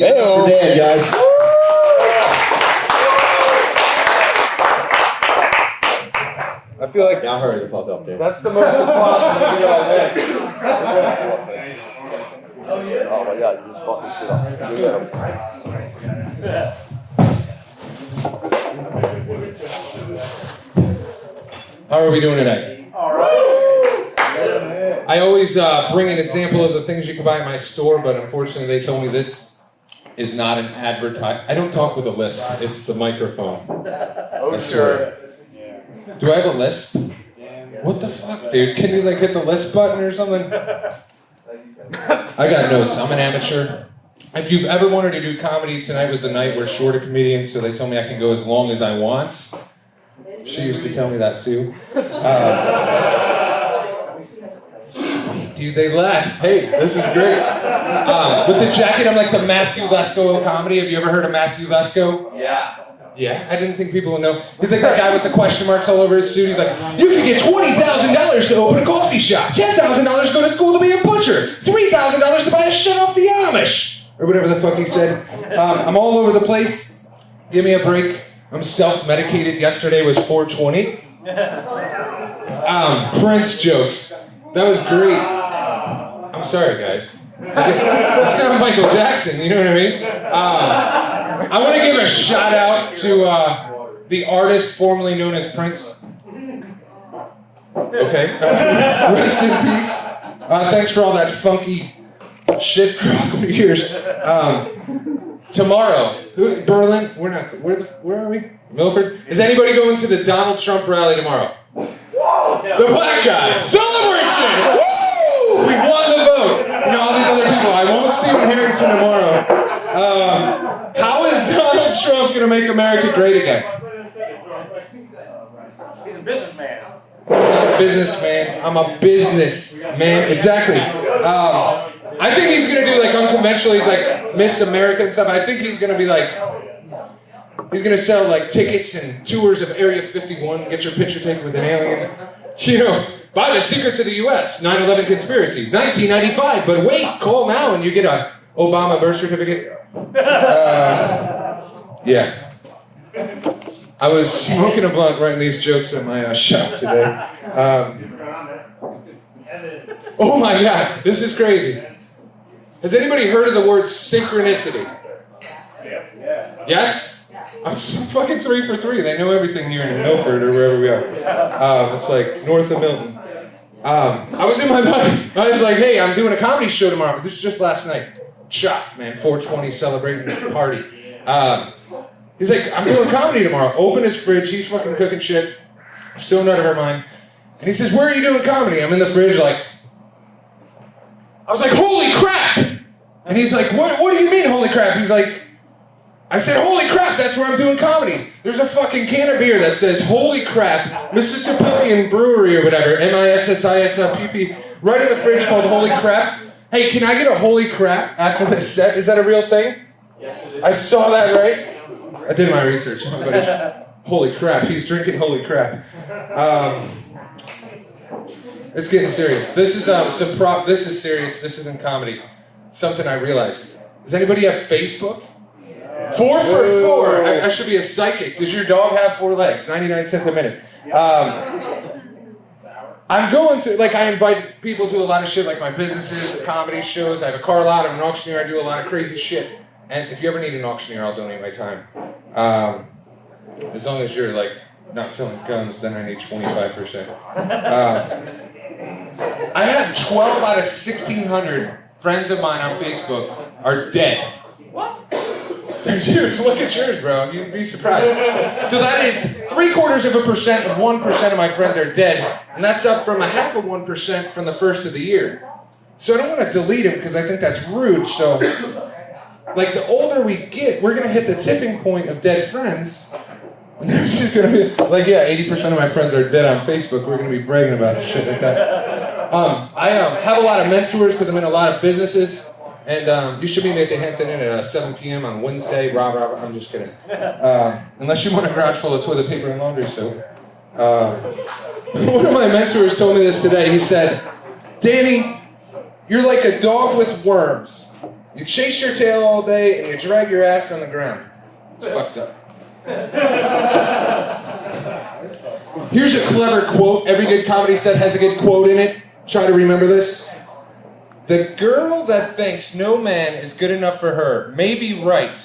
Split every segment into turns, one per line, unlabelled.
Give it up for Dan, guys.
I feel like
Y'all heard the fuck up there.
that's the most applause we get all day.
Oh my god, you just fucking shit up. You get him.
How are we doing tonight?
All right.
I always bring an example of the things you can buy in my store, but unfortunately they told me this is not an advertise. I don't talk with a lisp. It's the microphone.
Oh, sure.
Do I have a lisp? What the fuck, dude? Can you like hit the lisp button or something? I got notes. I'm an amateur. If you've ever wanted to do comedy, tonight was the night we're short a comedian, so they told me I can go as long as I want. She used to tell me that too. Sweet, dude, they laugh. Hey, this is great. With the jacket, I'm like the Matthew Lesko of comedy. Have you ever heard of Matthew Lesko?
Yeah.
Yeah, I didn't think people would know. He's like that guy with the question marks all over his suit. He's like, you can get $20,000 to open a coffee shop, $10,000 to go to school to be a butcher, $3,000 to buy a shut off the Amish, or whatever the fuck he said. I'm all over the place. Give me a break. I'm self-medicated. Yesterday was 420. Prince jokes. That was great. I'm sorry, guys. It's not Michael Jackson, you know what I mean? I want to give a shout out to the artist formerly known as Prince. Okay. Rest in peace. Thanks for all that funky shit for all the years. Tomorrow, Berlin? We're not. Where are we? Milford? Is anybody going to the Donald Trump rally tomorrow? The black guy celebration. Woo! We won the vote. You know all these other people. I won't see them in Harrington tomorrow. How is Donald Trump going to make America great again?
He's a businessman.
I'm not a businessman. I'm a businessman. Exactly. I think he's going to do like unconventional. He's like Miss America and stuff. I think he's going to be like, he's going to sell like tickets and tours of Area 51, get your picture taken with an alien. You know, buy the secrets of the U.S., 9/11 conspiracies, 1995. But wait, call now and you get a Obama birth certificate. Yeah. I was smoking a blunt writing these jokes at my shop today. Oh my God, this is crazy. Has anybody heard of the word synchronicity? Yes? I'm fucking 3 for 3. They know everything here in Milford or wherever we are. It's like north of Milton. I was in my mind. I was like, hey, I'm doing a comedy show tomorrow. This is just last night. Shot, man. 420 celebrating the party. He's like, I'm doing comedy tomorrow. Open his fridge. He's fucking cooking shit. Still none of her mind. And he says, where are you doing comedy? I'm in the fridge like, I was like, holy crap! And he's like, what do you mean, holy crap? He's like, I said, holy crap, that's where I'm doing comedy. There's a fucking can of beer that says, holy crap, Misipllian Brewery or whatever, Mississippi, right in the fridge called Holy Crap. Hey, can I get a holy crap after this set? Is that a real thing?
Yes, it is.
I saw that, right? I did my research. Holy crap, he's drinking holy crap. It's getting serious. This is this is serious. This isn't comedy. Something I realized. Does anybody have Facebook? 4 for 4. I should be a psychic. Does your dog have 4 legs? 99 cents a minute. I'm going to, like, I invite people to a lot of shit, like my businesses, comedy shows. I have a car lot. I'm an auctioneer. I do a lot of crazy shit. And if you ever need an auctioneer, I'll donate my time. As long as you're, like, not selling guns, then I need 25%. I have 12 out of 1,600 friends of mine on Facebook are dead. What? They're yours. Look at yours, bro. You'd be surprised. So that is 0.75% of 1% of my friends are dead, and that's up from 0.5% from the first of the year. So I don't want to delete them because I think that's rude. So, like, the older we get, we're gonna hit the tipping point of dead friends. And there's just gonna be like, yeah, 80% of my friends are dead on Facebook. We're gonna be bragging about shit like that. I have a lot of mentors because I'm in a lot of businesses. And you should meet me at the Hampton Inn at 7 p.m. on Wednesday. Rob, I'm just kidding. Unless you want a garage full of toilet paper and laundry soap. One of my mentors told me this today. He said, Danny, you're like a dog with worms. You chase your tail all day and you drag your ass on the ground. It's fucked up. Here's a clever quote. Every good comedy set has a good quote in it. Try to remember this. The girl that thinks no man is good enough for her may be right,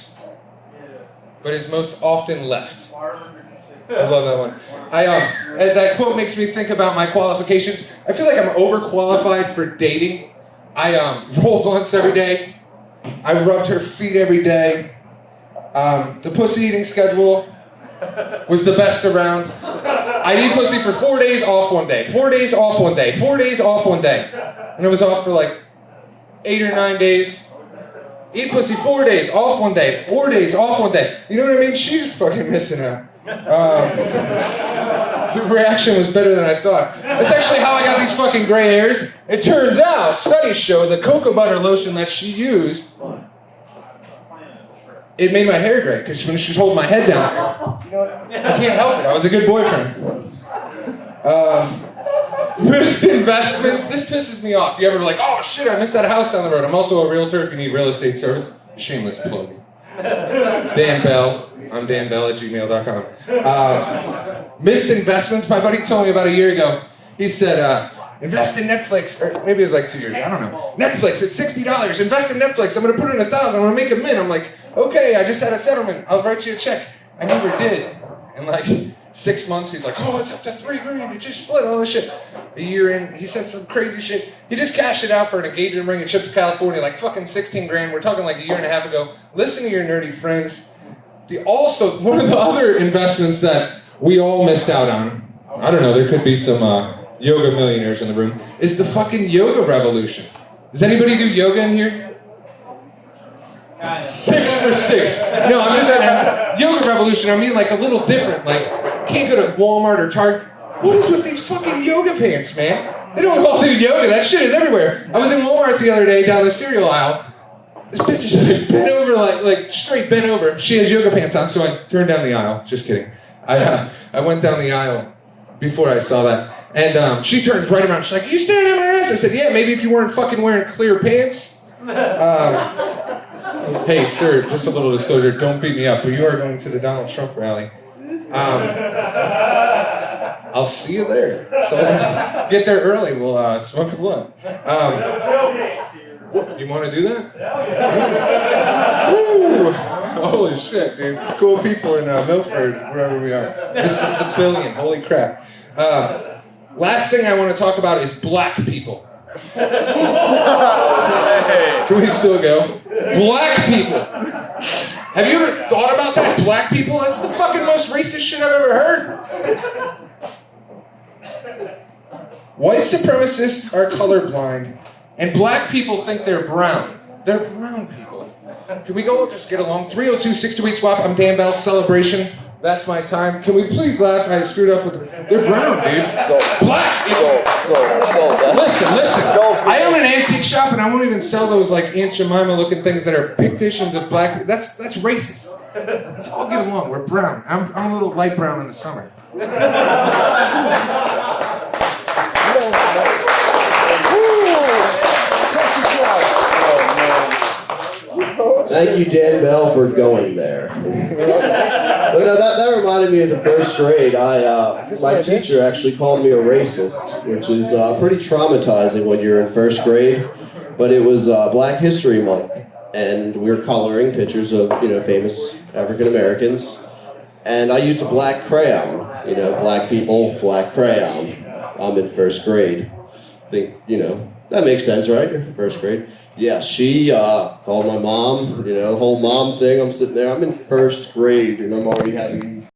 but is most often left. I love that one. That quote makes me think about my qualifications. I feel like I'm overqualified for dating. I rolled once every day. I rubbed her feet every day. The pussy eating schedule was the best around. I'd eat pussy for 4 days, off one day. 4 days, off one day. 4 days, off one day. And I was off for like 8 or 9 days. Eat pussy 4 days, off one day. 4 days, off one day. You know what I mean? She's fucking missing out. The reaction was better than I thought. That's actually how I got these fucking gray hairs. It turns out, studies show the cocoa butter lotion that she used, it made my hair gray, because when she was holding my head down, I can't help it. I was a good boyfriend. Missed investments. This pisses me off. You ever like, oh shit, I missed that house down the road. I'm also a realtor if you need real estate service. Shameless plug. Dan Bell. I'm danbell@gmail.com. Missed investments. My buddy told me about a year ago. He said, invest in Netflix. Or maybe it was like 2 years. I don't know. Netflix, it's $60. Invest in Netflix. I'm going to put in $1,000. I'm going to make $1 million. I'm like, okay, I just had a settlement. I'll write you a check. I never did. And like 6 months, he's like, oh, it's up to $3 grand. You just split all this shit. A year in, he said some crazy shit. He just cashed it out for an engagement ring and shipped to California, like fucking 16 grand. We're talking like a year and a half ago. Listen to your nerdy friends. One of the other investments that we all missed out on, I don't know, there could be some yoga millionaires in the room, is the fucking yoga revolution. Does anybody do yoga in here? 6 for 6. No, I'm just yoga revolution. I mean like a little different. Like, can't go to Walmart or Target. What is with these fucking yoga pants, man? They don't all do yoga. That shit is everywhere. I was in Walmart the other day down the cereal aisle. This bitch is like bent over, like straight bent over. She has yoga pants on, so I turned down the aisle. Just kidding. I went down the aisle before I saw that. And she turns right around. She's like, you staring at my ass? I said, yeah, maybe if you weren't fucking wearing clear pants. Hey, sir, just a little disclosure. Don't beat me up, but you are going to the Donald Trump rally. I'll see you there. So get there early. We'll smoke a blunt. You want to do that? Woo! Holy shit, dude. Cool people in Milford, wherever we are. Misipllian. Holy crap. Last thing I want to talk about is black people. Can we still go? Black people. Have you ever thought about that? Black people? That's the fucking most racist shit I've ever heard. White supremacists are colorblind, and black people think they're brown. They're brown people. Can we go just get along? 302-628-SWAP. I'm Dan Bell. Celebration. That's my time. Can we please laugh? I screwed up with them. They're brown, dude. Black people. Listen. I own an antique shop, and I won't even sell those like Aunt Jemima looking things that are picticians of black people. That's racist. Let's all get along. We're brown. I'm a little light brown in the summer.
Thank you, Dan Bell, for going there. But no, that reminded me of the first grade. My teacher actually called me a racist, which is pretty traumatizing when you're in first grade. But it was Black History Month, and we were coloring pictures of famous African Americans, and I used a black crayon. Black people, black crayon. I'm in first grade. I think that makes sense, right? You're in first grade. Yeah, she called my mom, the whole mom thing. I'm sitting there, I'm in first grade, and I'm already having